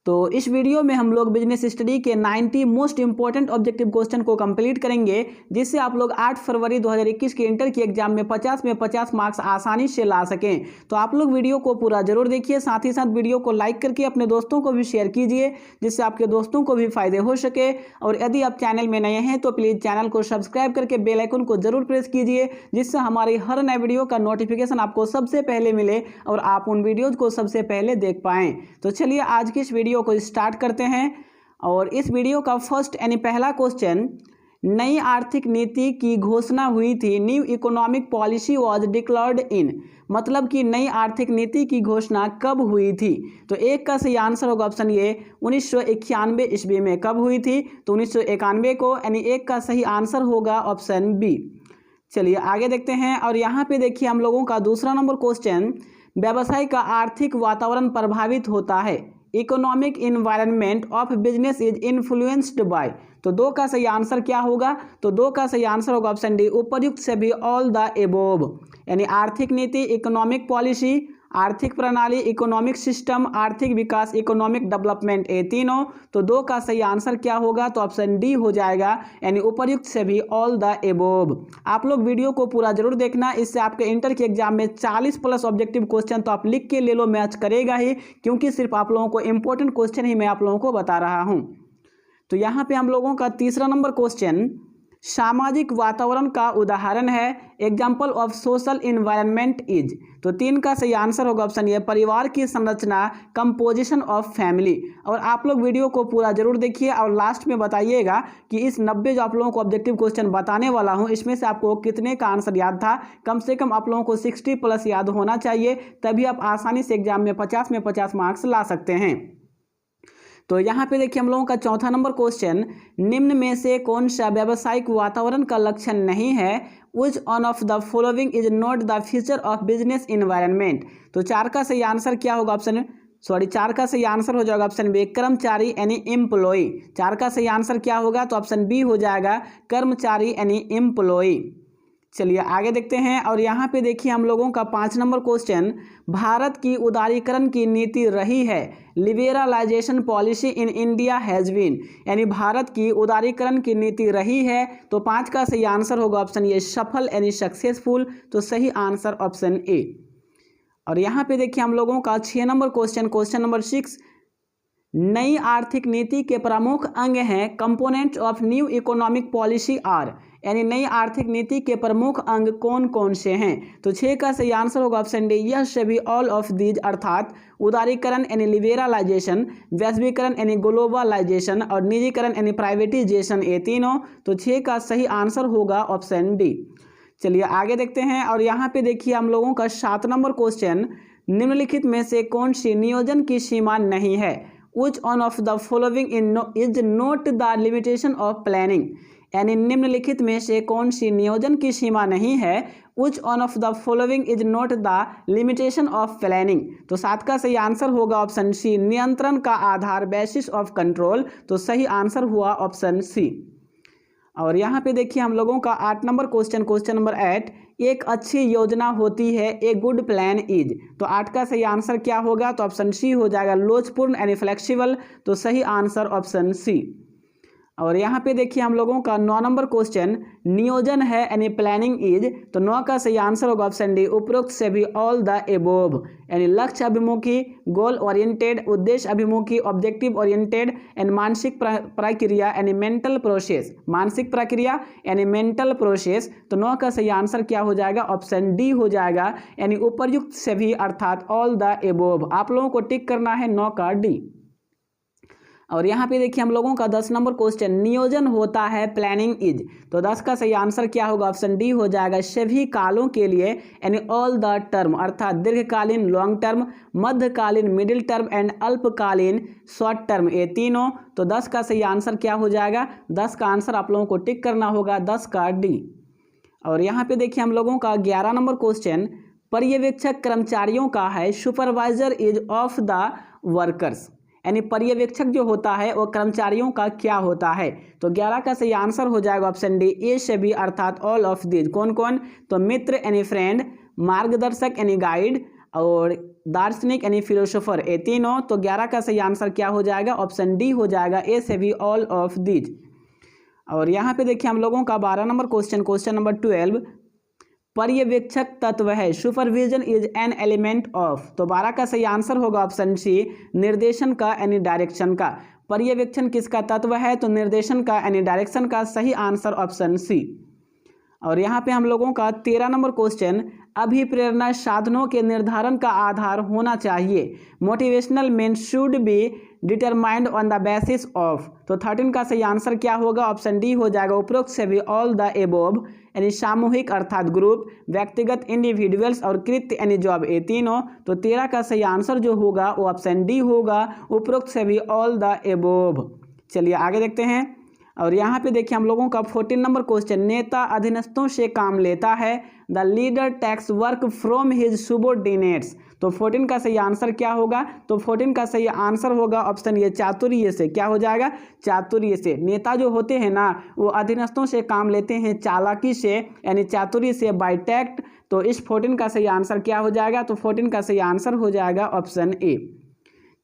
तो इस वीडियो में हम लोग बिजनेस स्टडी के 90 मोस्ट इंपॉर्टेंट ऑब्जेक्टिव क्वेश्चन को कंप्लीट करेंगे, जिससे आप लोग 8 फरवरी 2021 के इंटर की एग्जाम में 50 मार्क्स आसानी से ला सकें। तो आप लोग वीडियो को पूरा जरूर देखिए, साथ ही साथ वीडियो को लाइक करके अपने दोस्तों को भी शेयर कीजिए, जिससे आपके दोस्तों को भी फायदे हो सके। और यदि आप चैनल में नए हैं तो प्लीज़ चैनल को सब्सक्राइब करके बेल आइकन को जरूर प्रेस कीजिए, जिससे हमारी हर नए वीडियो का नोटिफिकेशन आपको सबसे पहले मिले और आप उन वीडियोज़ को सबसे पहले देख पाएँ। तो चलिए आज की इस वीडियो को स्टार्ट करते हैं। और इस वीडियो का फर्स्ट यानी पहला क्वेश्चन, नई आर्थिक नीति की घोषणा हुई थी, new economic policy was declared इन, मतलब कि नई आर्थिक नीति की घोषणा कब हुई थी? तो एक का सही आंसर होगा ऑप्शन ए 1991 ईस्वी में। कब हुई थी? तो 1991 को, यानी एक का सही आंसर होगा ऑप्शन बी। चलिए आगे देखते हैं। और यहाँ पे देखिए हम लोगों का दूसरा नंबर क्वेश्चन, व्यवसाय का आर्थिक वातावरण प्रभावित होता है, economic environment of business is influenced by. तो दो का सही आंसर क्या होगा? तो दो का सही आंसर होगा ऑप्शन डी, उपर्युक्त से भी ऑल द एबोव, यानी आर्थिक नीति, इकोनॉमिक पॉलिसी, आर्थिक प्रणाली, इकोनॉमिक सिस्टम, आर्थिक विकास, इकोनॉमिक डेवलपमेंट, ये तीनों। तो दो का सही आंसर क्या होगा? तो ऑप्शन डी हो जाएगा, यानी उपर्युक्त से भी ऑल द एबोव। आप लोग वीडियो को पूरा जरूर देखना, इससे आपके इंटर के एग्जाम में 40+ ऑब्जेक्टिव क्वेश्चन तो आप लिख के ले लो, मैच करेगा ही, क्योंकि सिर्फ आप लोगों को इंपॉर्टेंट क्वेश्चन ही मैं आप लोगों को बता रहा हूँ। तो यहाँ पे हम लोगों का तीसरा नंबर क्वेश्चन, सामाजिक वातावरण का उदाहरण है, example of social environment is. तो तीन का सही आंसर होगा ऑप्शन ए, परिवार की संरचना, कंपोजिशन ऑफ फैमिली। और आप लोग वीडियो को पूरा जरूर देखिए और लास्ट में बताइएगा कि इस 90 जो आप लोगों को ऑब्जेक्टिव क्वेश्चन बताने वाला हूं, इसमें से आपको कितने का आंसर याद था। कम से कम आप लोगों को 60+ याद होना चाहिए, तभी आप आसानी से एग्जाम में 50 मार्क्स ला सकते हैं। तो यहाँ पे देखिए हम लोगों का चौथा नंबर क्वेश्चन, निम्न में से कौन सा व्यावसायिक वातावरण का लक्षण नहीं है? Which one of the following is not the feature of business environment? तो चार का सही आंसर क्या होगा? चार का सही आंसर हो जाएगा ऑप्शन बी, कर्मचारी यानी एम्प्लॉय। चार का सही आंसर क्या होगा? तो ऑप्शन बी हो जाएगा, कर्मचारी यानी एम्प्लॉय। चलिए आगे देखते हैं। और यहाँ पे देखिए हम लोगों का 5 नंबर क्वेश्चन, भारत की उदारीकरण की नीति रही है, liberalisation policy in India has been, यानी भारत की उदारीकरण की नीति रही है। तो 5 का सही आंसर होगा ऑप्शन ए, सफल यानी सक्सेसफुल। तो सही आंसर ऑप्शन ए। और यहाँ पे देखिए हम लोगों का 6 नंबर क्वेश्चन नंबर 6, नई आर्थिक नीति के प्रमुख अंग हैं, components of new economic policy are, यानी नई आर्थिक नीति के प्रमुख अंग कौन कौन से हैं? तो 6 का सही आंसर होगा ऑप्शन डी, यह सभी, ऑल ऑफ दीज, अर्थात उदारीकरण यानी लिबरलाइजेशन, वैश्वीकरण यानी ग्लोबलाइजेशन और निजीकरण यानी प्राइवेटाइजेशन, ये तीनों। तो 6 का सही आंसर होगा ऑप्शन डी। चलिए आगे देखते हैं। और यहाँ पे देखिए हम लोगों का 7 नंबर क्वेश्चन, निम्नलिखित में से कौन सी नियोजन की सीमा नहीं है? Which one of the following is not the limitation of planning? यानी निम्नलिखित में से कौन सी नियोजन की सीमा नहीं है? Which one of the following is not the limitation of planning? तो 7 का सही आंसर होगा ऑप्शन सी, नियंत्रण का आधार, बेसिस ऑफ कंट्रोल। तो सही आंसर हुआ ऑप्शन सी। और यहाँ पे देखिए हम लोगों का 8 नंबर क्वेश्चन नंबर 8, एक अच्छी योजना होती है, ए गुड प्लान इज। तो 8 का सही आंसर क्या होगा? तो ऑप्शन सी हो जाएगा, लोचपूर्ण यानी फ्लेक्सिबल। तो सही आंसर ऑप्शन सी। और यहाँ पे देखिए हम लोगों का 9 नंबर क्वेश्चन, नियोजन है यानी प्लानिंग इज। तो 9 का सही आंसर होगा ऑप्शन डी, उपरोक्त से भी ऑल द एबोव, यानी लक्ष्य अभिमुखी, गोल ओरिएंटेड, उद्देश्य अभिमुखी, ऑब्जेक्टिव ओरिएंटेड एंड मानसिक प्रक्रिया यानी मेंटल प्रोसेस, मानसिक प्रक्रिया यानी मेंटल प्रोसेस। तो 9 का सही आंसर क्या हो जाएगा? ऑप्शन डी हो जाएगा, यानी उपर्युक्त से भी, अर्थात ऑल द एबोव। आप लोगों को टिक करना है 9 का डी। और यहाँ पे देखिए हम लोगों का 10 नंबर क्वेश्चन, नियोजन होता है, प्लानिंग इज। तो 10 का सही आंसर क्या होगा? ऑप्शन डी हो जाएगा, सभी कालों के लिए, यानी ऑल द टर्म, अर्थात दीर्घकालीन लॉन्ग टर्म, मध्यकालीन मिडिल टर्म एंड अल्पकालीन शॉर्ट टर्म, ये तीनों। तो 10 का सही आंसर क्या हो जाएगा? 10 का आंसर आप लोगों को टिक करना होगा, 10 का डी। और यहाँ पे देखिए हम लोगों का 11 नंबर क्वेश्चन, पर्यवेक्षक कर्मचारियों का है, supervisor is of the workers, यानी पर्यवेक्षक जो होता है वो कर्मचारियों का क्या होता है? तो 11 का सही आंसर हो जाएगा ऑप्शन डी, ए से भी, अर्थात ऑल ऑफ दीज। कौन कौन? तो मित्र यानी फ्रेंड, मार्गदर्शक यानी गाइड, और दार्शनिक यानी फिलोसोफर, ये तीनों। तो 11 का सही आंसर क्या हो जाएगा? ऑप्शन डी हो जाएगा, ए से भी ऑल ऑफ दीज। और यहाँ पे देखिए हम लोगों का 12 नंबर क्वेश्चन नंबर 12, पर्यवेक्षक तत्व है, supervision is an element of. तो 12 का सही आंसर होगा ऑप्शन सी, निर्देशन का यानी डायरेक्शन का। पर्यवेक्षण किसका तत्व है? तो निर्देशन का यानी डायरेक्शन का। सही आंसर ऑप्शन सी। और यहाँ पे हम लोगों का 13 नंबर क्वेश्चन, अभिप्रेरणा साधनों के निर्धारण का आधार होना चाहिए, motivational main should be determined on the basis of. तो 13 का सही आंसर क्या होगा? ऑप्शन डी हो जाएगा, उपरोक्त से भी ऑल द एबोव यानी सामूहिक अर्थात ग्रुप, व्यक्तिगत इंडिविजुअल्स और कृत्य यानी जॉब, ये तीनों। तो 13 का सही आंसर जो होगा वो ऑप्शन डी होगा, उपरोक्त से भी ऑल द एबोव। चलिए आगे देखते हैं। और यहाँ पे देखिए हम लोगों का 14 नंबर क्वेश्चन, नेता अधीनस्थों से काम लेता है, the leader takes work from his subordinates. तो 14 का सही आंसर क्या होगा? तो 14 का सही आंसर होगा ऑप्शन ये, चातुर्य से। क्या हो जाएगा? चातुर्य से। नेता जो होते हैं ना, वो अधीनस्थों से काम लेते हैं चालाकी से यानी चातुर्य से, बाय टैक्ट। तो इस 14 का सही आंसर क्या हो जाएगा? तो 14 का सही आंसर हो जाएगा ऑप्शन ए।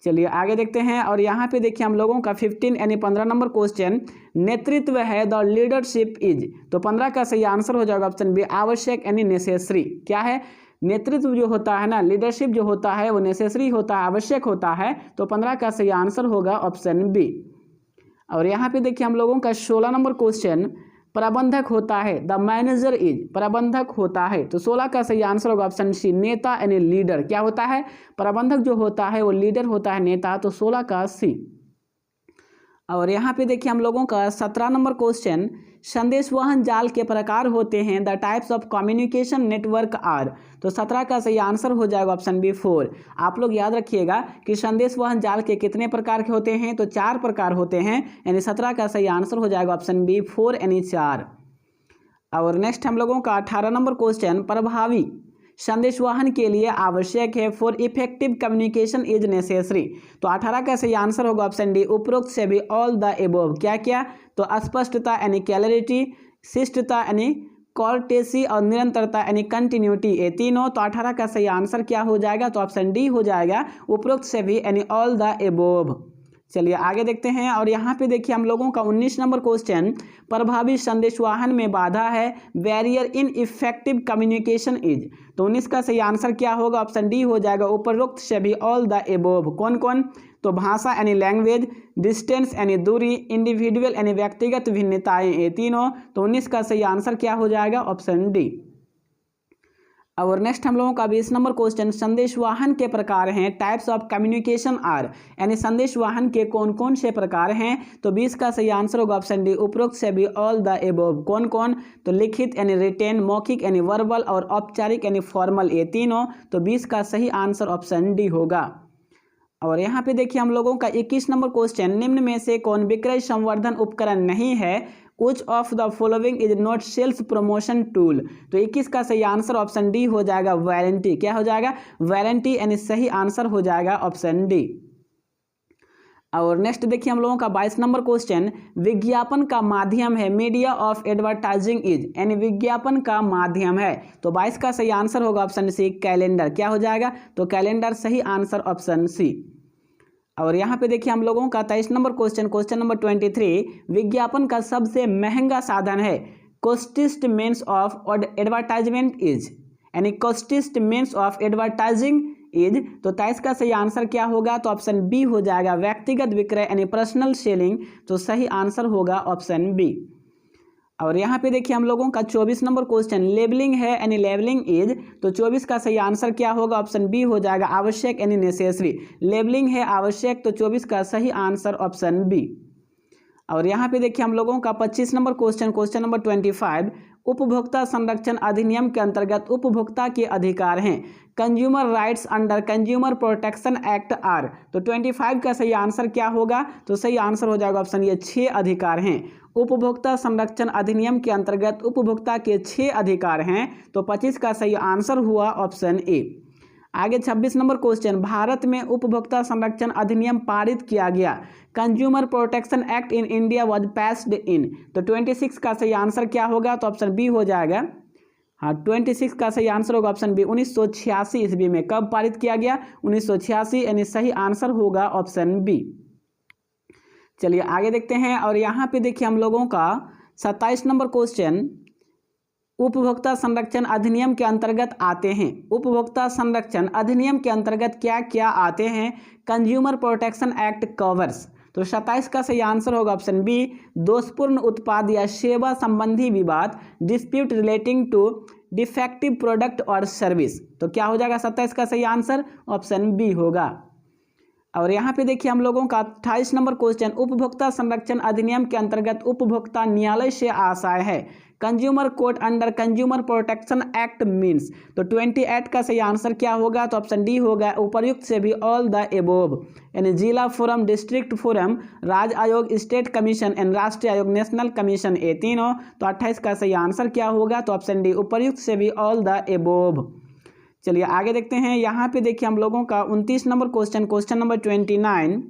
चलिए आगे देखते हैं। और यहाँ पे देखिए हम लोगों का 15 यानी 15 नंबर क्वेश्चन, नेतृत्व है, द लीडरशिप इज। तो 15 का सही आंसर हो जाएगा ऑप्शन बी, आवश्यक यानी नेसेसरी। क्या है? नेतृत्व जो होता है ना, लीडरशिप जो होता है वो नेसेसरी होता है, आवश्यक होता है। तो 15 का सही आंसर होगा ऑप्शन बी। और यहाँ पे देखिए हम लोगों का 16 नंबर क्वेश्चन, प्रबंधक होता है, द मैनेजर इज। प्रबंधक होता है, तो 16 का सही आंसर होगा ऑप्शन सी, नेता यानी लीडर। क्या होता है? प्रबंधक जो होता है वो लीडर होता है, नेता। तो 16 का सी। और यहाँ पे देखिए हम लोगों का 17 नंबर क्वेश्चन, संदेशवहन जाल के प्रकार होते हैं, the types of communication network are. तो 17 का सही आंसर हो जाएगा ऑप्शन बी 4। आप लोग याद रखिएगा कि संदेशवहन जाल के कितने प्रकार के होते हैं? तो 4 प्रकार होते हैं, यानी 17 का सही आंसर हो जाएगा ऑप्शन बी 4 यानी 4। और नेक्स्ट हम लोगों का 18 नंबर क्वेश्चन, प्रभावी संदेशवाहन के लिए आवश्यक है, for effective communication is necessary. तो 18 का सही आंसर होगा ऑप्शन डी, उपरोक्त से भी ऑल द एबोव। क्या क्या? तो स्पष्टता यानी क्लैरिटी, शिष्टता यानी कॉर्टेसी और निरंतरता यानी कंटिन्यूटी, ये तीनों। तो 18 का सही आंसर क्या हो जाएगा? तो ऑप्शन डी हो जाएगा, उपरोक्त से भी यानी ऑल द एबोव। चलिए आगे देखते हैं। और यहाँ पे देखिए हम लोगों का 19 नंबर क्वेश्चन, प्रभावी संदेशवाहन में बाधा है, barrier in effective communication is. तो 19 का सही आंसर क्या होगा? ऑप्शन डी हो जाएगा, उपरोक्त से भी ऑल द एबोव। कौन कौन? तो भाषा यानी लैंग्वेज, डिस्टेंस यानी दूरी, इंडिविजुअल यानी व्यक्तिगत भिन्नताएं, ये तीनों। तो 19 का सही आंसर क्या हो जाएगा? Option D. और नेक्स्ट हम लोगों का 20 नंबर क्वेश्चन, संदेशवाहन के प्रकार हैं, टाइप्स ऑफ कम्युनिकेशन आर। यानी संदेशवाहन के कौन कौन से प्रकार हैं? तो 20 का सही आंसर होगा ऑप्शन डी, उपरोक्त से भी ऑल द एबोव। कौन कौन? तो लिखित यानी रिटेन, मौखिक यानी वर्बल और औपचारिक यानी फॉर्मल, ये तीनों। तो 20 का सही आंसर ऑप्शन डी होगा। और यहाँ पे देखिए हम लोगों का 21 नंबर क्वेश्चन, निम्न में से कौन विक्रय संवर्धन उपकरण नहीं है, Which of the following is not sales promotion tool. तो 21 का सही आंसर ऑप्शन डी हो जाएगा, वारंटी। क्या हो जाएगा? वारंटी यानी सही आंसर हो जाएगा ऑप्शन डी। और नेक्स्ट देखिए हम लोगों का 22 नंबर क्वेश्चन, विज्ञापन का माध्यम है, मीडिया ऑफ एडवर्टाइजिंग इज। यानी विज्ञापन का माध्यम है। तो 22 का सही आंसर होगा ऑप्शन सी, कैलेंडर। क्या हो जाएगा? तो कैलेंडर सही आंसर ऑप्शन सी। और यहाँ पे देखिए हम लोगों का 23 नंबर क्वेश्चन नंबर 23, विज्ञापन का सबसे महंगा साधन है, कॉस्टेस्ट मीन्स ऑफ एडवर्टाइजमेंट इज। यानी कॉस्टेस्ट मीन्स ऑफ एडवर्टाइजिंग इज। तो 23 का सही आंसर क्या होगा? तो ऑप्शन बी हो जाएगा, व्यक्तिगत विक्रय यानी पर्सनल सेलिंग। तो सही आंसर होगा ऑप्शन बी। और यहाँ पे देखिए हम लोगों का 24 नंबर क्वेश्चन, लेबलिंग है यानी लेबलिंग इज। तो 24 का सही आंसर क्या होगा? ऑप्शन बी हो जाएगा, आवश्यक यानी नेसेसरी। लेबलिंग है आवश्यक, तो 24 का सही आंसर ऑप्शन बी। और यहाँ पे देखिए हम लोगों का 25 नंबर क्वेश्चन नंबर 25, उपभोक्ता संरक्षण अधिनियम के अंतर्गत उपभोक्ता के अधिकार हैं, consumer rights under consumer protection act are. तो 25 का सही आंसर क्या होगा? तो सही आंसर हो जाएगा ऑप्शन ये, 6 अधिकार हैं। उपभोक्ता संरक्षण अधिनियम के अंतर्गत उपभोक्ता के 6 अधिकार हैं। तो 25 का सही आंसर हुआ ऑप्शन ए। आगे 26 नंबर क्वेश्चन, भारत में उपभोक्ता संरक्षण अधिनियम पारित किया गया, consumer protection act in India was passed in. तो 26 का सही आंसर क्या होगा? तो ऑप्शन बी हो जाएगा। हाँ 26 का सही आंसर होगा ऑप्शन बी 1986 ईस्वी में। कब पारित किया गया? 1986, यानी सही आंसर होगा ऑप्शन बी। चलिए आगे देखते हैं, और यहाँ पे देखिए हम लोगों का 27 नंबर क्वेश्चन उपभोक्ता संरक्षण अधिनियम के अंतर्गत आते हैं। उपभोक्ता संरक्षण अधिनियम के अंतर्गत क्या क्या आते हैं? Consumer protection act covers. तो 27 का सही आंसर होगा ऑप्शन बी दोषपूर्ण उत्पाद या सेवा संबंधी विवाद, dispute relating to defective product और सर्विस। तो क्या हो जाएगा 27 का सही आंसर? ऑप्शन बी होगा। और यहाँ पे देखिए हम लोगों का 28 नंबर क्वेश्चन उपभोक्ता संरक्षण अधिनियम के अंतर्गत उपभोक्ता न्यायालय से आशय है। Consumer court under consumer protection act means. तो 28 का सही आंसर क्या होगा? तो ऑप्शन डी होगा उपर्युक्त से भी ऑल द एबोव, यानी जिला फोरम, डिस्ट्रिक्ट फोरम, राज्य आयोग, स्टेट कमीशन एंड राष्ट्रीय आयोग, नेशनल कमीशन, ये तीनों। तो 28 का सही आंसर क्या होगा? तो ऑप्शन डी उपर्युक्त से भी ऑल द एबोव। चलिए आगे देखते हैं, यहाँ पे देखिए हम लोगों का 29 नंबर क्वेश्चन, क्वेश्चन नंबर 29,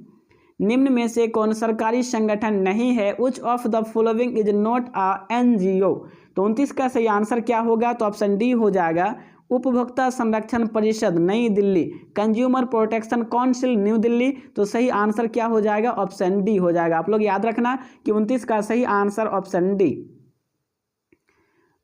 निम्न में से कौन सरकारी संगठन नहीं है? Which of the following is not a NGO. तो 29 का सही आंसर क्या होगा? तो ऑप्शन डी हो जाएगा उपभोक्ता संरक्षण परिषद नई Delhi, consumer protection council new Delhi. तो सही आंसर क्या हो जाएगा? ऑप्शन डी हो जाएगा। आप लोग याद रखना कि 29 का सही आंसर ऑप्शन डी।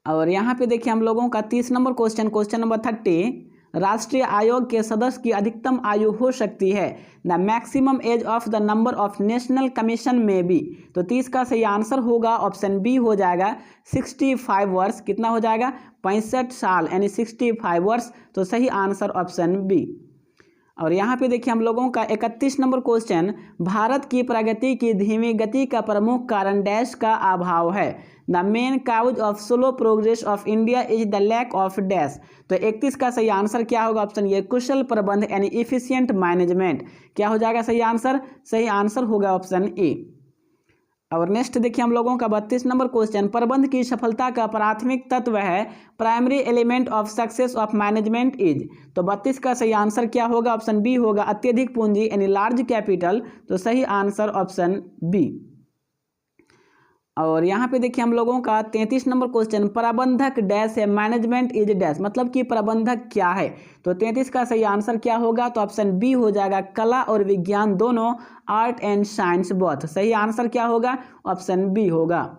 और यहाँ पे देखिए हम लोगों का 30 नंबर क्वेश्चन, क्वेश्चन नंबर 30, राष्ट्रीय आयोग के सदस्य की अधिकतम आयु हो सकती है। The maximum age of the number of national commission में बी। तो 30 का सही आंसर होगा ऑप्शन बी हो जाएगा 65 वर्ष। कितना हो जाएगा? 65 साल, यानी 65 वर्ष। तो सही आंसर ऑप्शन बी। और यहाँ पे देखिए हम लोगों का 31 नंबर क्वेश्चन, भारत की प्रगति की धीमी गति का प्रमुख कारण डैश का अभाव है। The main cause of slow progress of India is the lack of dash. तो 31 का सही आंसर क्या होगा? ऑप्शन ये कुशल प्रबंध, यानी इफिशियंट मैनेजमेंट। क्या हो जाएगा सही आंसर? सही आंसर होगा ऑप्शन ए। और नेक्स्ट देखिए हम लोगों का 32 नंबर क्वेश्चन, प्रबंध की सफलता का प्राथमिक तत्व है primary element of success of management is. तो 32 का सही आंसर क्या होगा? ऑप्शन बी होगा अत्यधिक पूंजी, यानी लार्ज कैपिटल। तो सही आंसर ऑप्शन बी। और यहाँ पे देखिए हम लोगों का 33 नंबर क्वेश्चन, प्रबंधक डैश है मैनेजमेंट इज डैश, मतलब कि प्रबंधक क्या है? तो 33 का सही आंसर क्या होगा? तो ऑप्शन बी हो जाएगा कला और विज्ञान दोनों, आर्ट एंड साइंस बोथ। सही आंसर क्या होगा? ऑप्शन बी होगा।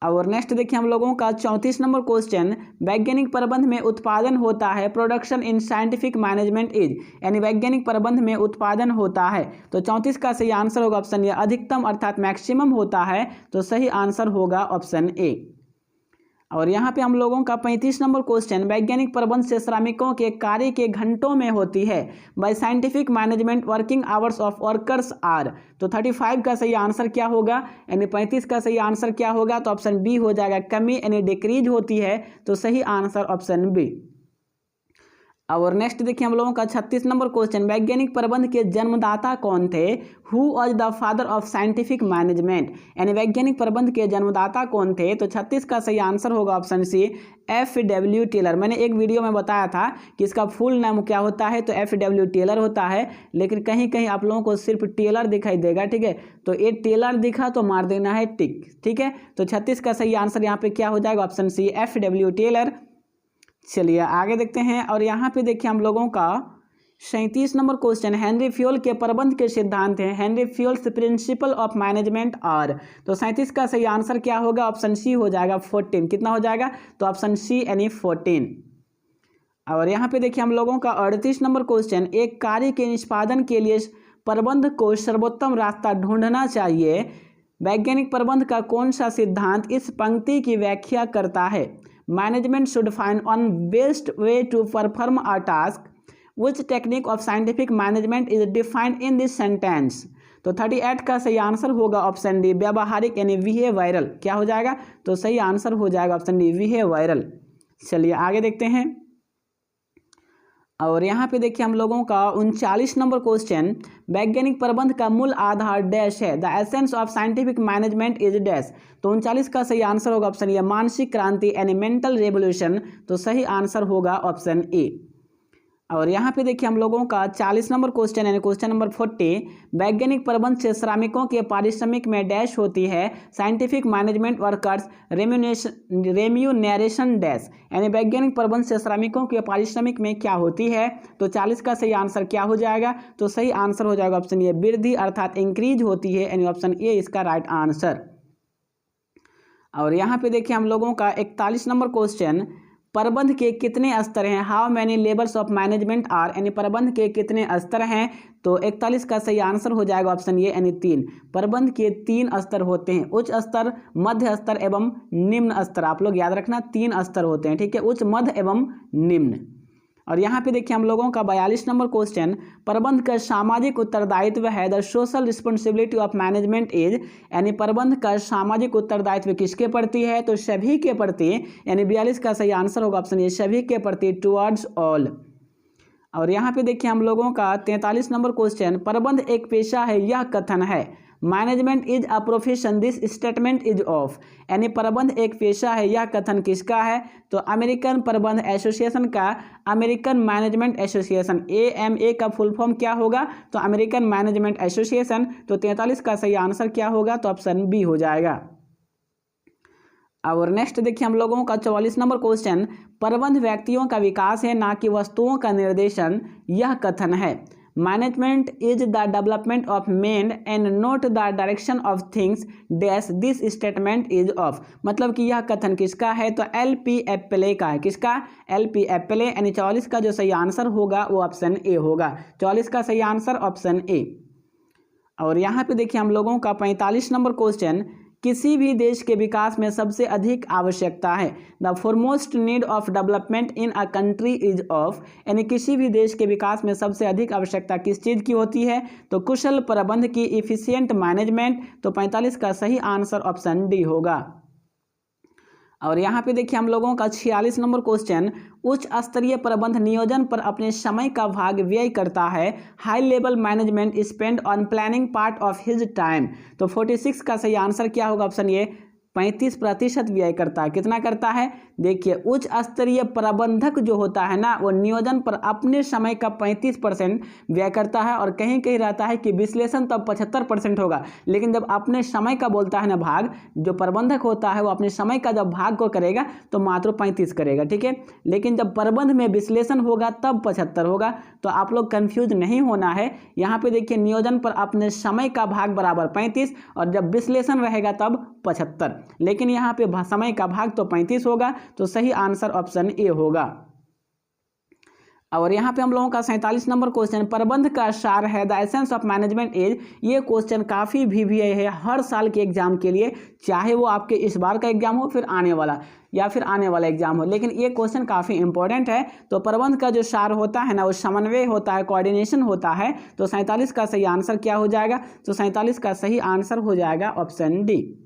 और नेक्स्ट देखिए हम लोगों का 34 नंबर क्वेश्चन, वैज्ञानिक प्रबंध में उत्पादन होता है, production in scientific management is, यानी वैज्ञानिक प्रबंध में उत्पादन होता है। तो 34 का सही आंसर होगा ऑप्शन ए अधिकतम अर्थात मैक्सिमम होता है। तो सही आंसर होगा ऑप्शन ए। और यहाँ पे हम लोगों का 35 नंबर क्वेश्चन, वैज्ञानिक प्रबंध से श्रमिकों के कार्य के घंटों में होती है। By scientific management working hours of workers are. तो 35 का सही आंसर क्या होगा? यानी 35 का सही आंसर क्या होगा? तो ऑप्शन बी हो जाएगा कमी, यानी डिक्रीज होती है। तो सही आंसर ऑप्शन बी। और नेक्स्ट देखिए हम लोगों का 36 नंबर क्वेश्चन, वैज्ञानिक प्रबंध के जन्मदाता कौन थे? Who was the father of scientific management, यानी वैज्ञानिक प्रबंध के जन्मदाता कौन थे? तो 36 का सही आंसर होगा ऑप्शन सी F.W. टेलर। मैंने एक वीडियो में बताया था कि इसका फुल नाम क्या होता है, तो F.W. टेलर होता है, लेकिन कहीं कहीं आप लोगों को सिर्फ टेलर दिखाई देगा, ठीक है? तो ये टेलर दिखा तो मार देना है टिक, ठीक है? तो 36 का सही आंसर यहाँ पे क्या हो जाएगा? Option C F.W. टेलर। चलिए आगे देखते हैं, और यहाँ पे देखिए हम लोगों का 37 नंबर क्वेश्चन, हेनरी फ्यूल के प्रबंध के सिद्धांत हैं। Henri Fayol's principle of management are. तो 37 का सही आंसर क्या होगा? ऑप्शन सी हो जाएगा 14। कितना हो जाएगा? तो ऑप्शन सी यानी 14। और यहाँ पे देखिए हम लोगों का 38 नंबर क्वेश्चन, एक कार्य के निष्पादन के लिए प्रबंध को सर्वोत्तम रास्ता ढूंढना चाहिए। वैज्ञानिक प्रबंध का कौन सा सिद्धांत इस पंक्ति की व्याख्या करता है? Management should find on best way to perform a task, which technique of scientific management is defined in this sentence. तो 38 का सही आंसर होगा ऑप्शन डी व्यावहारिक, यानी बिहेवियरल। क्या हो जाएगा? तो सही आंसर हो जाएगा ऑप्शन डी बिहेवियरल। चलिए आगे देखते हैं, और यहाँ पे देखिए हम लोगों का 39 नंबर क्वेश्चन, वैज्ञानिक प्रबंध का मूल आधार डैश है। The essence of scientific management is dash. तो 39 का सही आंसर होगा ऑप्शन ए मानसिक क्रांति, यानी मेंटल रेवोल्यूशन। तो सही आंसर होगा ऑप्शन ए। और यहाँ पे देखिए हम लोगों का 40 नंबर क्वेश्चन यानी क्वेश्चन नंबर 40, वैज्ञानिक प्रबंध से श्रमिकों के पारिश्रमिक में डैश होती है, scientific management workers remuneration dash, यानी वैज्ञानिक प्रबंध से श्रमिकों के पारिश्रमिक में क्या होती है। तो 40 का सही आंसर क्या हो जाएगा, तो सही आंसर हो जाएगा ऑप्शन ए वृद्धि अर्थात इंक्रीज होती है, यानी ऑप्शन ए इसका राइट आंसर। और यहाँ पे देखिए हम लोगों का 41 नंबर क्वेश्चन, प्रबंध के कितने स्तर हैं, how many levels of management are, यानी प्रबंध के कितने स्तर हैं। तो 41 का सही आंसर हो जाएगा ऑप्शन ए यानी 3। प्रबंध के 3 स्तर होते हैं, उच्च स्तर, मध्य स्तर एवं निम्न स्तर। आप लोग याद रखना 3 स्तर होते हैं, ठीक है, उच्च, मध्य एवं निम्न। और यहाँ पे देखिए हम लोगों का 42 नंबर क्वेश्चन, प्रबंध का सामाजिक उत्तरदायित्व है, the social responsibility of management is, यानी प्रबंध का सामाजिक उत्तरदायित्व किसके प्रति है, तो सभी के प्रति, यानी 42 का सही आंसर होगा ऑप्शन ए सभी के प्रति, टुवर्ड्स ऑल। और यहाँ पे देखिए हम लोगों का 43 नंबर क्वेश्चन, प्रबंध एक पेशा है यह कथन है, management is a profession this statement is of, यानी प्रबंध एक पेशा है यह कथन किसका है, तो अमेरिकन प्रबंध एसोसिएशन का, अमेरिकन मैनेजमेंट एसोसिएशन, AMA का फुल फॉर्म क्या होगा, तो अमेरिकन मैनेजमेंट एसोसिएशन। तो 43 का सही आंसर क्या होगा, तो ऑप्शन बी हो जाएगा। और नेक्स्ट देखिए हम लोगों का 44 नंबर क्वेश्चन, प्रबंध व्यक्तियों का विकास है ना कि वस्तुओं का निर्देशन, यह कथन है, management is the development of man and not the direction of things dash this statement is of, मतलब कि यह कथन किसका है, तो LP एप्पले का है, किसका, LP एप्पले, यानी 44 का जो सही आंसर होगा वो ऑप्शन ए होगा, 44 का सही आंसर ऑप्शन ए। और यहाँ पे देखिए हम लोगों का 45 नंबर क्वेश्चन, किसी भी देश के विकास में सबसे अधिक आवश्यकता है, the foremost need of development in a country is of, यानी किसी भी देश के विकास में सबसे अधिक आवश्यकता किस चीज़ की होती है, तो कुशल प्रबंध की, इफिशिएंट मैनेजमेंट। तो 45 का सही आंसर ऑप्शन डी होगा। और यहाँ पे देखिए हम लोगों का 46 नंबर क्वेश्चन, उच्च स्तरीय प्रबंध नियोजन पर अपने समय का भाग व्यय करता है, high level management spend on planning part of his time. तो 46 का सही आंसर क्या होगा, ऑप्शन ए 35% व्यय करता है। कितना करता है, देखिए उच्च स्तरीय प्रबंधक जो होता है ना, वो नियोजन पर अपने समय का 35% व्यय करता है, और कहीं कहीं रहता है कि विश्लेषण तब 75% होगा, लेकिन जब अपने समय का बोलता है ना भाग, जो प्रबंधक होता है वो अपने समय का जब भाग को करेगा तो मात्र 35 करेगा, ठीक है, लेकिन जब प्रबंध में विश्लेषण होगा तब 75 होगा। तो आप लोग कंफ्यूज नहीं होना है, यहाँ पे देखिए नियोजन पर अपने समय का भाग बराबर 35, और जब विश्लेषण रहेगा तब 75, लेकिन यहाँ पे समय का भाग तो 35 होगा, तो सही आंसर ऑप्शन ए होगा। और यहाँ पे हम लोगों का 47 नंबर क्वेश्चन, प्रबंध का सार है, the essence of management is, ये क्वेश्चन काफ़ी VVI है हर साल के एग्जाम के लिए, चाहे वो आपके इस बार का एग्जाम हो, फिर आने वाला या फिर आने वाला एग्जाम हो, लेकिन ये क्वेश्चन काफ़ी इंपॉर्टेंट है। तो प्रबंध का जो सार होता है ना, वो समन्वय होता है, कोऑर्डिनेशन होता है। तो 47 का सही आंसर क्या हो जाएगा, तो 47 का सही आंसर हो जाएगा ऑप्शन डी।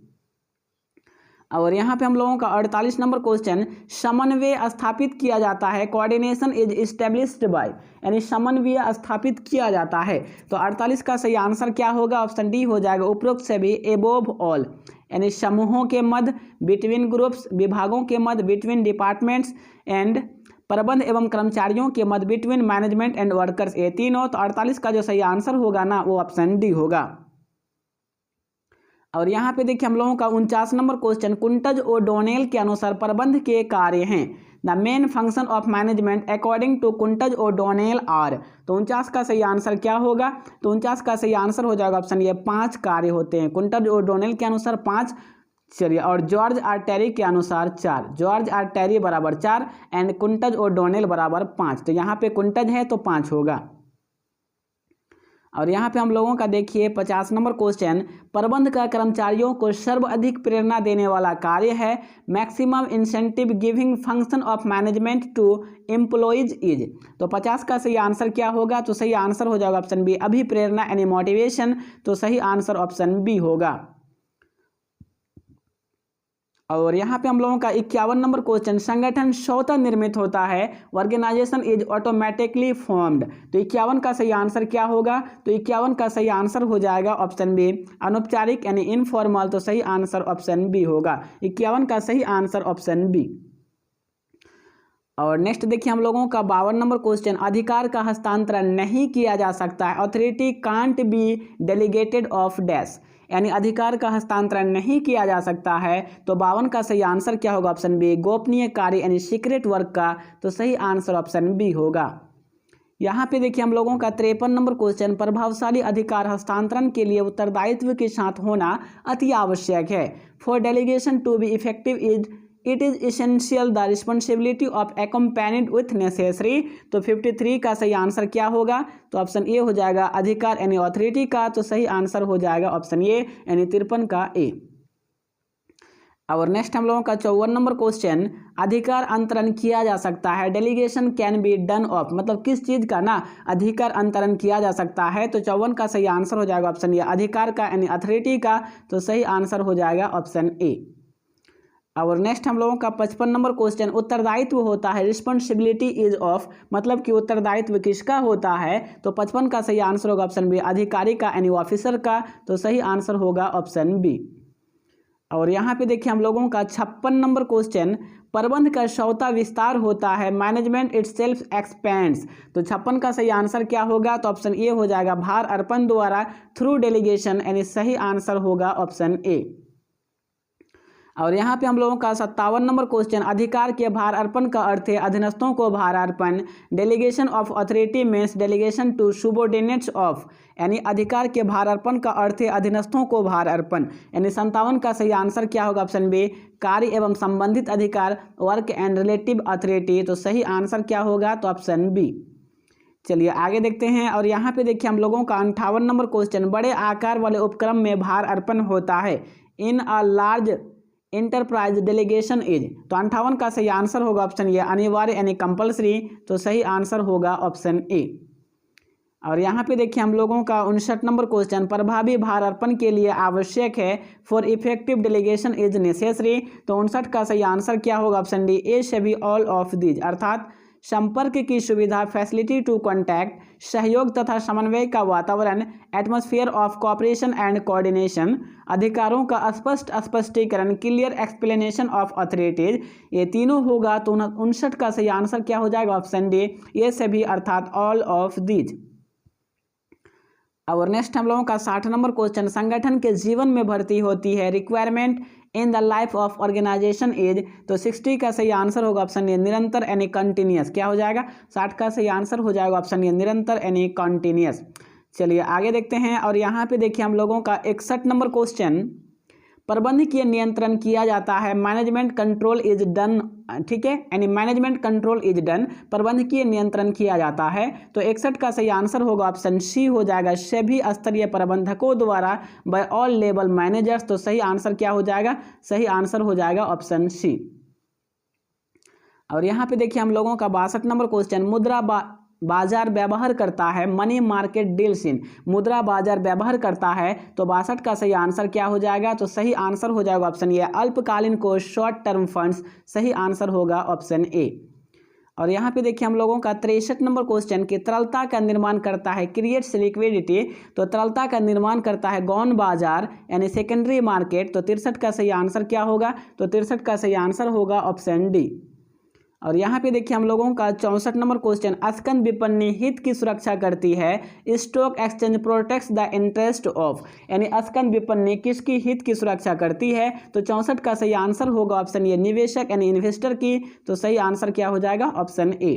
और यहाँ पे हम लोगों का 48 नंबर क्वेश्चन, समन्वय स्थापित किया जाता है, कोऑर्डिनेशन इज इस्टेब्लिश्ड बाय, यानी समन्वय स्थापित किया जाता है। तो 48 का सही आंसर क्या होगा, ऑप्शन डी हो जाएगा, उपरोक्त सभी, एबोव ऑल, यानी समूहों के मध्य, बिटवीन ग्रुप्स, विभागों के मध्य, बिटवीन डिपार्टमेंट्स, एंड प्रबंध एवं कर्मचारियों के मध्य, बिटवीन मैनेजमेंट एंड वर्कर्स, ये तीनों। तो 48 का जो सही आंसर होगा ना, वो ऑप्शन डी होगा। और यहाँ पे देखिए हम लोगों का 49 नंबर क्वेश्चन, कुंटज ओडोनेल के अनुसार प्रबंध के कार्य हैं, the main function of management according to Koontz O'Donnell are. तो 49 का सही आंसर क्या होगा, तो 49 का सही आंसर हो जाएगा ऑप्शन ये 5 कार्य होते हैं, कुंटज ओडोनेल के अनुसार 5, चलिए, और जॉर्ज आर टेरी के अनुसार 4, जॉर्ज आर टेरी बराबर 4 एंड कुंटज ओडोनेल बराबर 5। तो यहाँ पे कुंटज है तो 5 होगा। और यहाँ पे हम लोगों का देखिए 50 नंबर क्वेश्चन, प्रबंध का कर्मचारियों को सर्वाधिक प्रेरणा देने वाला कार्य है, maximum incentive giving function of management to employees is. तो 50 का सही आंसर क्या होगा, तो सही आंसर हो जाएगा ऑप्शन बी, अभिप्रेरणा यानी मोटिवेशन। तो सही आंसर ऑप्शन बी होगा। और यहाँ पे हम लोगों का 51 नंबर क्वेश्चन, संगठन स्वतः निर्मित होता है, ऑर्गेनाइजेशन इज ऑटोमेटिकली फॉर्म्ड। तो 51 का सही आंसर क्या होगा, तो 51 का सही आंसर हो जाएगा ऑप्शन बी, अनौपचारिक यानी इनफॉर्मल। तो सही आंसर ऑप्शन बी होगा, 51 का सही आंसर ऑप्शन बी। और नेक्स्ट देखिए हम लोगों का 52 नंबर क्वेश्चन, अधिकार का हस्तांतरण नहीं किया जा सकता है, authority can't be delegated of dash, यानी अधिकार का हस्तांतरण नहीं किया जा सकता है। तो 52 का सही आंसर क्या होगा? ऑप्शन बी, गोपनीय कार्य यानी सीक्रेट वर्क का। तो सही आंसर ऑप्शन बी होगा। यहाँ पे देखिए हम लोगों का 53 नंबर क्वेश्चन, प्रभावशाली अधिकार हस्तांतरण के लिए उत्तरदायित्व के साथ होना अति आवश्यक है। For delegation to be effective it is essential the responsibility of accompanied with necessary. तो 53 का सही आंसर क्या होगा? तो ऑप्शन ए हो जाएगा, अधिकार यानी अथॉरिटी का। तो सही आंसर हो जाएगा ऑप्शन ए यानी 53 का ए। और नेक्स्ट हम लोगों का 54 नंबर क्वेश्चन, अधिकार अंतरण किया जा सकता है, delegation can be done of, मतलब किस चीज का ना अधिकार अंतरण किया जा सकता है। तो 54 का सही आंसर हो जाएगा ऑप्शन ए, अधिकार का यानी अथॉरिटी का। तो सही आंसर हो जाएगा ऑप्शन ए। और नेक्स्ट हम लोगों का 55 नंबर क्वेश्चन, उत्तरदायित्व होता है, रिस्पॉन्सिबिलिटी इज ऑफ, मतलब कि उत्तरदायित्व किसका होता है। तो 55 का सही आंसर होगा ऑप्शन बी, अधिकारी का यानी ऑफिसर का। तो सही आंसर होगा ऑप्शन बी। और यहाँ पे देखिए हम लोगों का 56 नंबर क्वेश्चन, प्रबंध का स्वतः विस्तार होता है, मैनेजमेंट इटसेल्फ एक्सपेंड्स। तो 56 का सही आंसर क्या होगा? तो ऑप्शन ए हो जाएगा, भार अर्पण द्वारा, थ्रू डेलीगेशन, यानी सही आंसर होगा ऑप्शन ए। और यहाँ पे हम लोगों का 57 नंबर क्वेश्चन, अधिकार के भार अर्पण का अर्थ है अधीनस्थों को भार अर्पण, delegation of authority means delegation to subordinates of, यानी अधिकार के भार अर्पण का अर्थ है अधीनस्थों को भार अर्पण, यानी 57 का सही आंसर क्या होगा? ऑप्शन बी, कार्य एवं संबंधित अधिकार, वर्क एंड रिलेटिव अथॉरिटी। तो सही आंसर क्या होगा? तो ऑप्शन बी। चलिए आगे देखते हैं। और यहाँ पे देखिए हम लोगों का 58 नंबर क्वेश्चन, बड़े आकार वाले उपक्रम में भार अर्पण होता है, in a large enterprise delegation is. तो 58 का सही आंसर होगा ऑप्शन ए, अनिवार्य यानी कंपल्सरी। तो सही आंसर होगा ऑप्शन ए। और यहाँ पे देखिए हम लोगों का 59 नंबर क्वेश्चन, प्रभावी भार अर्पण के लिए आवश्यक है, for effective delegation is necessary. तो 59 का सही आंसर क्या होगा? ऑप्शन डी, ए सभी ऑल ऑफ दीज, अर्थात संपर्क की सुविधा, फैसिलिटी टू कॉन्टैक्ट, सहयोग तथा समन्वय का वातावरण, atmosphere of cooperation and coordination, अधिकारों का स्पष्ट स्पष्टीकरण, क्लियर एक्सप्लेनेशन ऑफ अथॉरिटीज, ये तीनों होगा। तो 59 का सही आंसर क्या हो जाएगा? ऑप्शन डी, ये सभी अर्थात ऑल ऑफ दीज। और नेक्स्ट हम लोगों का 60 नंबर क्वेश्चन, संगठन के जीवन में भर्ती होती है, requirement in the life of organisation is. तो 60 का सही आंसर होगा ऑप्शन ए, निरंतर यानी कंटिन्यूस। क्या हो जाएगा? 60 का सही आंसर हो जाएगा ऑप्शन ए, निरंतर यानी कंटिन्यूस। चलिए आगे देखते हैं। और यहाँ पे देखिए हम लोगों का 61 नंबर क्वेश्चन, प्रबंधकीय नियंत्रण किया जाता है, मैनेजमेंट कंट्रोल इज डन, ठीक है, यानी मैनेजमेंट कंट्रोल इज डन, प्रबंधकीय नियंत्रण किया जाता है। तो 61 का सही आंसर होगा ऑप्शन सी हो जाएगा, सभी स्तरीय प्रबंधकों द्वारा, बाय ऑल लेवल मैनेजर्स। तो सही आंसर क्या हो जाएगा? सही आंसर हो जाएगा ऑप्शन सी। और यहाँ पे देखिए हम लोगों का 62 नंबर क्वेश्चन, मुद्रा बाजार व्यवहार करता है, मनी मार्केट डील्स इन, मुद्रा बाजार व्यवहार करता है। तो 62 का सही आंसर क्या हो जाएगा? तो सही आंसर हो जाएगा ऑप्शन ए, अल्पकालीन कोष, शॉर्ट टर्म फंड्स। सही आंसर होगा ऑप्शन ए। और यहाँ पे देखिए हम लोगों का 63 नंबर क्वेश्चन, की तरलता का निर्माण करता है, क्रिएट्स लिक्विडिटी। तो तरलता का निर्माण करता है गौण बाजार यानी सेकेंडरी मार्केट। तो 63 का सही आंसर क्या होगा? तो 63 का सही आंसर होगा ऑप्शन डी। और यहाँ पे देखिए हम लोगों का 64 नंबर क्वेश्चन, अस्कन विपणनी हित की सुरक्षा करती है, stock exchange protects the interest of, यानी अस्कन विपणनी किसकी हित की सुरक्षा करती है। तो 64 का सही आंसर होगा ऑप्शन ए, निवेशक यानी इन्वेस्टर की। तो सही आंसर क्या हो जाएगा? Option A.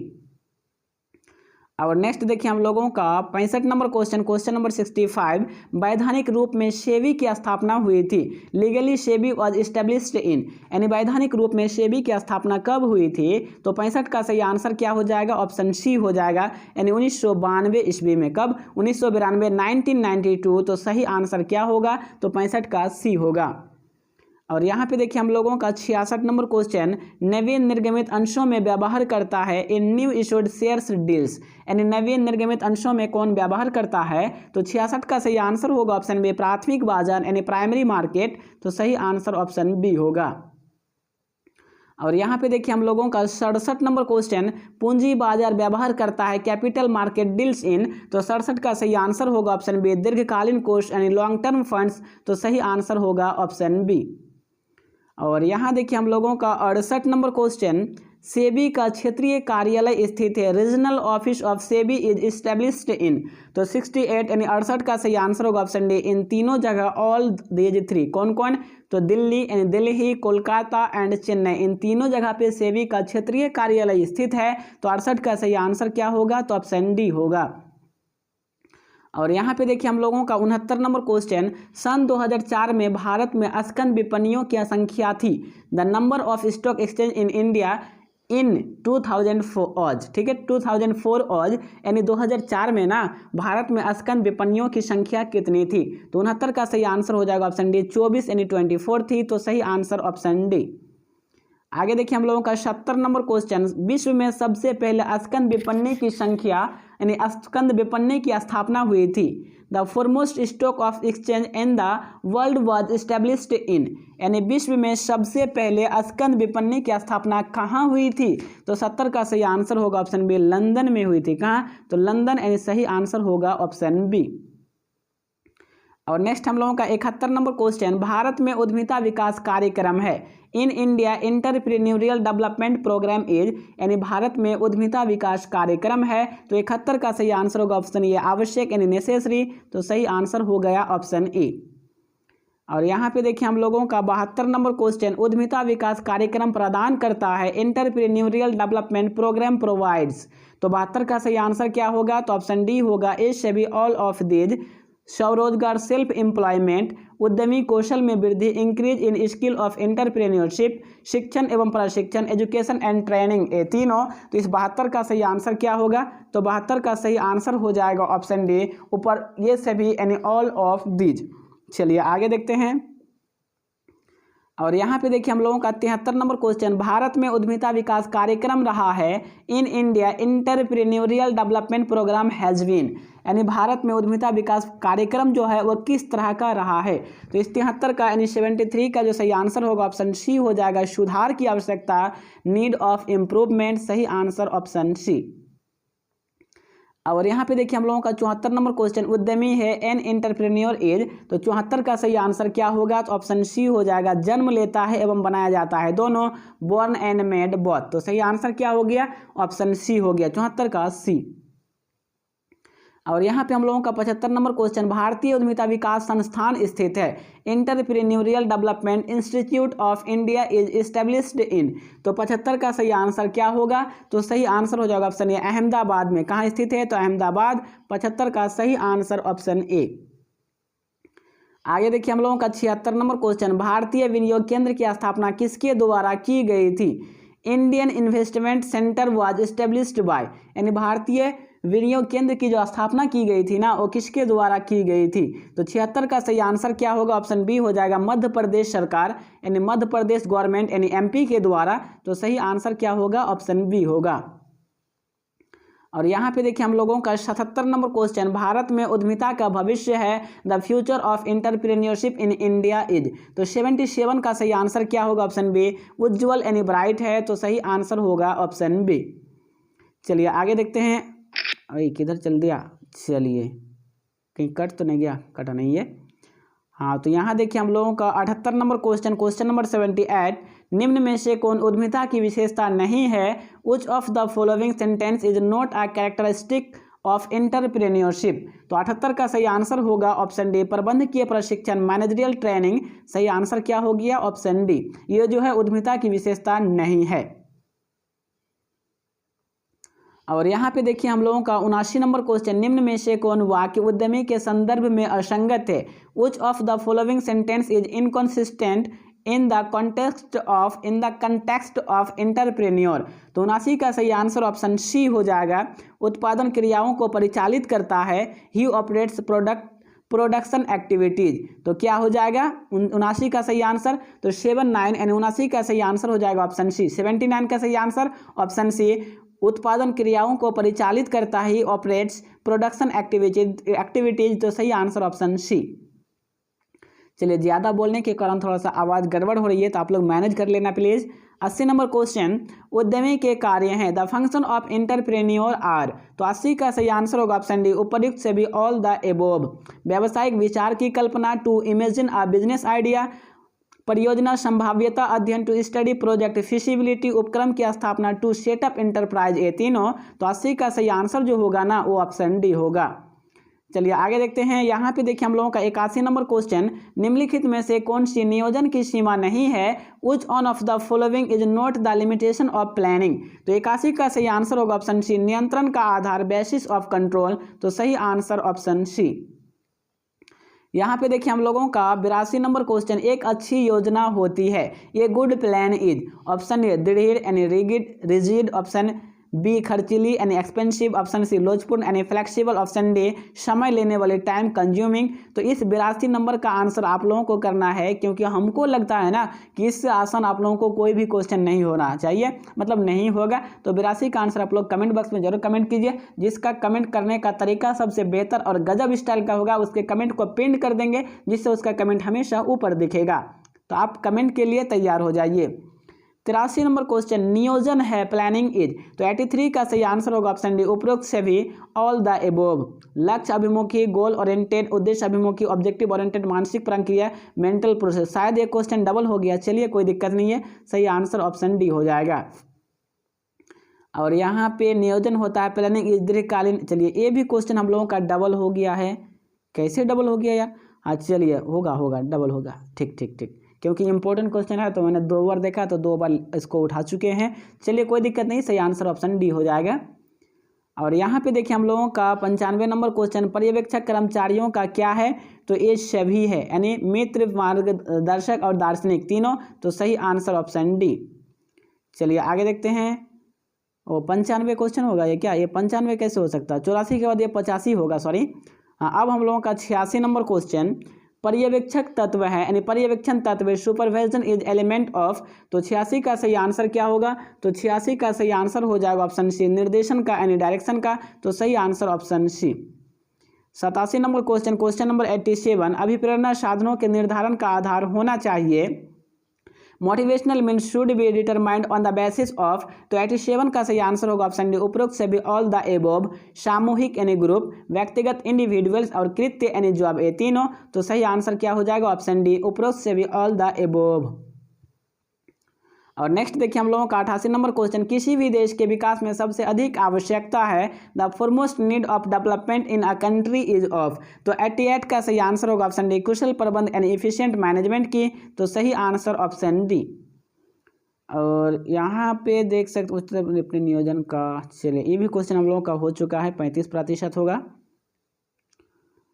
और नेक्स्ट देखिए हम लोगों का 65 नंबर क्वेश्चन, क्वेश्चन नंबर 65, वैधानिक रूप में सेबी की स्थापना हुई थी, legally SEBI was established in, यानी वैधानिक रूप में सेबी की स्थापना कब हुई थी। तो 65 का सही आंसर क्या हो जाएगा? ऑप्शन सी हो जाएगा, यानी 1992 ईस्वी में। कब? 1992, 1992। तो सही आंसर क्या होगा? तो 65 का सी होगा। और यहाँ पे देखिए हम लोगों का 66 नंबर क्वेश्चन, नवीन निर्गमित अंशों में व्यवहार करता है, इन न्यू इशूड शेयर्स डील्स, यानी नवीन निर्गमित अंशों में कौन व्यवहार करता है। तो 66 का सही आंसर होगा ऑप्शन बी, प्राथमिक बाजार यानी प्राइमरी मार्केट। तो सही आंसर ऑप्शन बी होगा। और यहाँ पे देखिए हम लोगों का 67 नंबर क्वेश्चन, पूंजी बाजार व्यवहार करता है, कैपिटल मार्केट डील्स इन। तो 67 का सही आंसर होगा ऑप्शन बी, दीर्घकालीन कोष यानी लॉन्ग टर्म फंड्स। तो सही आंसर होगा ऑप्शन बी। और यहाँ देखिए हम लोगों का 68 नंबर क्वेश्चन, सेबी का क्षेत्रीय कार्यालय स्थित है? Regional office of SEBI is established in. तो 68 यानी 68 का सही आंसर होगा ऑप्शन डी, इन तीनों जगह, ऑल दीज थ्री। कौन कौन? तो दिल्ली यानी दिल्ली, कोलकाता एंड चेन्नई, इन तीनों जगह पे सेबी का क्षेत्रीय कार्यालय स्थित है। तो 68 का सही आंसर क्या होगा? तो ऑप्शन डी होगा। और यहाँ पे देखिए हम लोगों का 69 नंबर क्वेश्चन, सन 2004 में भारत में स्कंद विपणियों की संख्या थी। The number of stock exchange in India in 2004 ठीक है, 2004 ऑज यानी 2004 में ना भारत में स्कंद विपणियों की संख्या कितनी थी? तो 69 का सही आंसर हो जाएगा ऑप्शन डी, 24 यानी 24 थी। तो सही आंसर ऑप्शन डी। आगे देखिए हम लोगों का 70 नंबर क्वेश्चन, विश्व में सबसे पहले स्कंद विपणि की संख्या यानी स्कंद विपणि की स्थापना हुई थी। The foremost stock of exchange in the world was established in, यानी विश्व में सबसे पहले स्कंद विपणि की स्थापना कहाँ हुई थी? तो 70 का सही आंसर होगा ऑप्शन बी, लंदन में हुई थी। कहाँ? तो लंदन, यानी सही आंसर होगा ऑप्शन बी। और नेक्स्ट हम लोगों का 71 नंबर क्वेश्चन, भारत में उद्यमिता विकास कार्यक्रम है। In India entrepreneurial development programme is, यानी भारत में उद्यमिता विकास कार्यक्रम है। तो 71 का सही आंसर होगा ऑप्शन ए, आवश्यक यानी नेसेसरी। तो सही आंसर हो गया ऑप्शन ए। और यहाँ पे देखिए हम लोगों का 72 नंबर क्वेश्चन, उद्यमिता विकास कार्यक्रम प्रदान करता है। Entrepreneurial development programme provides. तो 72 का सही आंसर क्या होगा? तो ऑप्शन डी होगा, ए सभी ऑल ऑफ दीज। स्वरोजगार, सेल्फ एम्प्लॉयमेंट, उद्यमी कौशल में वृद्धि, increase in skill of entrepreneurship, शिक्षण एवं प्रशिक्षण, एजुकेशन एंड ट्रेनिंग, ये तीनों। तो इस 72 का सही आंसर क्या होगा? तो 72 का सही आंसर हो जाएगा ऑप्शन डी, ऊपर ये सभी यानी ऑल ऑफ दीज। चलिए आगे देखते हैं। और यहाँ पे देखिए हम लोगों का 73 नंबर क्वेश्चन, भारत में उद्यमिता विकास कार्यक्रम रहा है। In India entrepreneurial development programme has been, यानी भारत में उद्यमिता विकास कार्यक्रम जो है वो किस तरह का रहा है? तो इस 73 का यानी 73 का जो सही आंसर होगा ऑप्शन सी हो जाएगा, सुधार की आवश्यकता, नीड ऑफ इम्प्रूवमेंट। सही आंसर ऑप्शन सी। और यहाँ पे देखिए हम लोगों का 74 नंबर क्वेश्चन, उद्यमी है एन एंटरप्रेन्योर एज। तो 74 का सही आंसर क्या होगा? तो ऑप्शन सी हो जाएगा, जन्म लेता है एवं बनाया जाता है, दोनों, बोर्न एंड मेड बोथ। तो सही आंसर क्या हो गया? ऑप्शन सी हो गया, 74 का सी। और यहाँ पे हम लोगों का 75 नंबर क्वेश्चन, भारतीय उद्यमिता विकास संस्थान स्थित है। Entrepreneurial development institute of India is established in. तो 75 का सही आंसर क्या होगा? तो सही आंसर हो जाएगा ऑप्शन ए, अहमदाबाद में। कहाँ स्थित है? तो अहमदाबाद। 75 का सही आंसर ऑप्शन ए। आगे देखिए हम लोगों का 76 नंबर क्वेश्चन, भारतीय विनियोग केंद्र की स्थापना किसके द्वारा की गई थी? Indian investment centre was established by, यानी भारतीय विनियोग केंद्र की जो स्थापना की गई थी ना वो किसके द्वारा की गई थी? तो 76 का सही आंसर क्या होगा? ऑप्शन बी हो जाएगा, मध्य प्रदेश सरकार यानी मध्य प्रदेश गवर्नमेंट यानी एमपी के द्वारा। तो सही आंसर क्या होगा? ऑप्शन बी होगा। और यहाँ पे देखिए हम लोगों का 77 नंबर क्वेश्चन, भारत में उद्यमिता का भविष्य है। The future of entrepreneurship in India is. तो 77 का सही आंसर क्या होगा? ऑप्शन बी, उज्ज्वल यानी ब्राइट है। तो सही आंसर होगा ऑप्शन बी। चलिए आगे देखते हैं। अरे किधर चल दिया? चलिए कहीं कट तो नहीं गया? कटा नहीं है। हाँ, तो यहाँ देखिए हम लोगों का 78 नंबर क्वेश्चन, क्वेश्चन नंबर 78, निम्न में से कौन उद्यमिता की विशेषता नहीं है? Which of the following sentence is not a characteristic of entrepreneurship. तो 78 का सही आंसर होगा ऑप्शन डी, प्रबंधकीय प्रशिक्षण, मैनेजरियल ट्रेनिंग। सही आंसर क्या हो गया? ऑप्शन डी, ये जो है उद्यमिता की विशेषता नहीं है। और यहाँ पे देखिए हम लोगों का 79 नंबर क्वेश्चन, निम्न में से कौन वाक्य उद्यमी के संदर्भ में असंगत है? Which of the following sentence is inconsistent in the context of entrepreneur. तो 79 का सही आंसर ऑप्शन सी हो जाएगा, उत्पादन क्रियाओं को परिचालित करता है। ही ऑपरेट्स प्रोडक्शन एक्टिविटीज। तो क्या हो जाएगा 79 का सही आंसर? तो 79 यानी 79 का सही आंसर हो जाएगा ऑप्शन सी। 79 का सही आंसर ऑप्शन सी, उत्पादन क्रियाओं को परिचालित करता है, ऑपरेट्स प्रोडक्शन एक्टिविटीज। तो सही आंसर ऑप्शन सी। चलिए ज़्यादा बोलने के कारण थोड़ा सा आवाज़ गड़बड़ हो रही है तो आप लोग मैनेज कर लेना प्लीज़। 80 नंबर क्वेश्चन, उद्यमी के कार्य हैं। The function of entrepreneur are. तो 80 का सही आंसर होगा ऑप्शन डी, उपर्युक्त से भी ऑल द एबोव। व्यावसायिक विचार की कल्पना, to imagine a business idea, परियोजना संभाव्यता अध्ययन टू स्टडी प्रोजेक्ट फिजिबिलिटी, उपक्रम की स्थापना टू सेटअप इंटरप्राइज, ये तीनों। तो 80 का सही आंसर जो होगा ना वो ऑप्शन डी होगा। चलिए आगे देखते हैं। यहाँ पे देखिए हम लोगों का 81 नंबर क्वेश्चन, निम्नलिखित में से कौन सी नियोजन की सीमा नहीं है? Which one of the following is not the limitation of planning. तो 81 का सही आंसर होगा ऑप्शन सी, नियंत्रण का आधार, बेसिस ऑफ कंट्रोल। तो सही आंसर ऑप्शन सी। यहाँ पे देखिए हम लोगों का 82 नंबर क्वेश्चन, एक अच्छी योजना होती है, ये good plan is. Option A दृढ़ यानी रिजिड, ऑप्शन बी खर्चीली यानी एक्सपेंसिव, ऑप्शन सी लोचपूर्ण यानी फ्लेक्सिबल, ऑप्शन डी समय लेने वाले टाइम कंज्यूमिंग। तो इस 82 नंबर का आंसर आप लोगों को करना है, क्योंकि हमको लगता है ना कि इससे आसान आप लोगों को कोई भी क्वेश्चन नहीं होना चाहिए, मतलब नहीं होगा। तो 82 का आंसर आप लोग कमेंट बॉक्स में जरूर कमेंट कीजिए। जिसका कमेंट करने का तरीका सबसे बेहतर और गजब स्टाइल का होगा उसके कमेंट को पिन कर देंगे, जिससे उसका कमेंट हमेशा ऊपर दिखेगा। तो आप कमेंट के लिए तैयार हो जाइए। 83 नंबर क्वेश्चन, नियोजन है प्लानिंग इज। तो 83 का सही आंसर होगा ऑप्शन डी, उपरोक्त से भी ऑल द एबोव। लक्ष्य अभिमुखी, गोल ओरिएंटेड, उद्देश्य अभिमुखी, ऑब्जेक्टिव ओरिएंटेड, मानसिक प्रक्रिया, मेंटल प्रोसेस। शायद ये क्वेश्चन डबल हो गया, चलिए कोई दिक्कत नहीं है, सही आंसर ऑप्शन डी हो जाएगा। और यहाँ पे नियोजन होता है प्लानिंग इज दीर्घकालीन। चलिए ये भी क्वेश्चन हम लोगों का डबल हो गया है, कैसे डबल हो गया यार? हाँ चलिए होगा डबल होगा, ठीक, क्योंकि इंपॉर्टेंट क्वेश्चन है तो मैंने 2 बार देखा तो 2 बार इसको उठा चुके हैं। चलिए कोई दिक्कत नहीं, सही आंसर ऑप्शन डी हो जाएगा। और यहाँ पे देखिए हम लोगों का 95 नंबर क्वेश्चन, पर्यवेक्षक कर्मचारियों का क्या है? तो ये सभी है, यानी मित्र, मार्गदर्शक और दार्शनिक, तीनों। तो सही आंसर ऑप्शन डी। चलिए आगे देखते हैं। वो 95 क्वेश्चन होगा ये क्या? ये 95 कैसे हो सकता है? 84 के बाद ये 85 होगा, सॉरी। हाँ, अब हम लोगों का 86 नंबर क्वेश्चन, पर्यवेक्षक तत्व है यानी पर्यवेक्षण तत्व, सुपरविजन इज एलिमेंट ऑफ। तो 86 का सही आंसर क्या होगा? तो 86 का सही आंसर हो जाएगा ऑप्शन सी, निर्देशन का यानी डायरेक्शन का। तो सही answer option C. 87 number question, question number 87, अभिप्रेरणा साधनों के निर्धारण का आधार होना चाहिए। Motivational means should be determined on the basis of. तो 87 का सही आंसर होगा ऑप्शन डी, उपरोक्त से भी ऑल द एबोव। सामूहिक यानी ग्रुप, व्यक्तिगत इंडिविजुअल्स और कृत्य यानी जॉब, ये तीनों। तो सही आंसर क्या हो जाएगा? ऑप्शन डी, उपरोक्त से भी ऑल द एबोव। और नेक्स्ट देखिए हम लोगों का 88 नंबर क्वेश्चन, किसी भी देश के विकास में सबसे अधिक आवश्यकता है, the foremost need of development in a country is of. तो 88 का सही आंसर होगा ऑप्शन डी, कुशल प्रबंध यानी एफिशिएंट मैनेजमेंट की। तो सही आंसर ऑप्शन डी। और यहाँ पे देख सकते अपने नियोजन का, चलिए ये भी क्वेश्चन हम लोगों का हो चुका है, 35% होगा।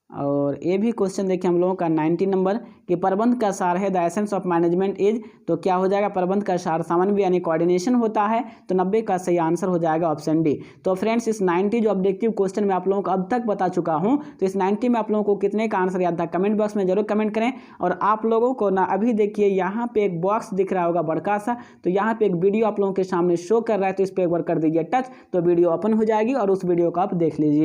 और ये भी क्वेश्चन देखिए हम लोगों का 90 नंबर, कि प्रबंध का सार है the essence of management is. तो क्या हो जाएगा? प्रबंध का सार समन्वय यानी कोऑर्डिनेशन होता है। तो 90 का सही आंसर हो जाएगा ऑप्शन डी। तो फ्रेंड्स इस 90 जो ऑब्जेक्टिव क्वेश्चन मैं आप लोगों को अब तक बता चुका हूं, तो इस 90 में आप लोगों को कितने का आंसर याद था कमेंट बॉक्स में जरूर कमेंट करें। और आप लोगों को ना अभी देखिए यहाँ पे एक बॉक्स दिख रहा होगा बड़का सा, तो यहाँ पे एक वीडियो आप लोगों के सामने शो कर रहा है, तो इस पर एक बार कर दीजिए टच, तो वीडियो ओपन हो जाएगी और उस वीडियो को आप देख लीजिए।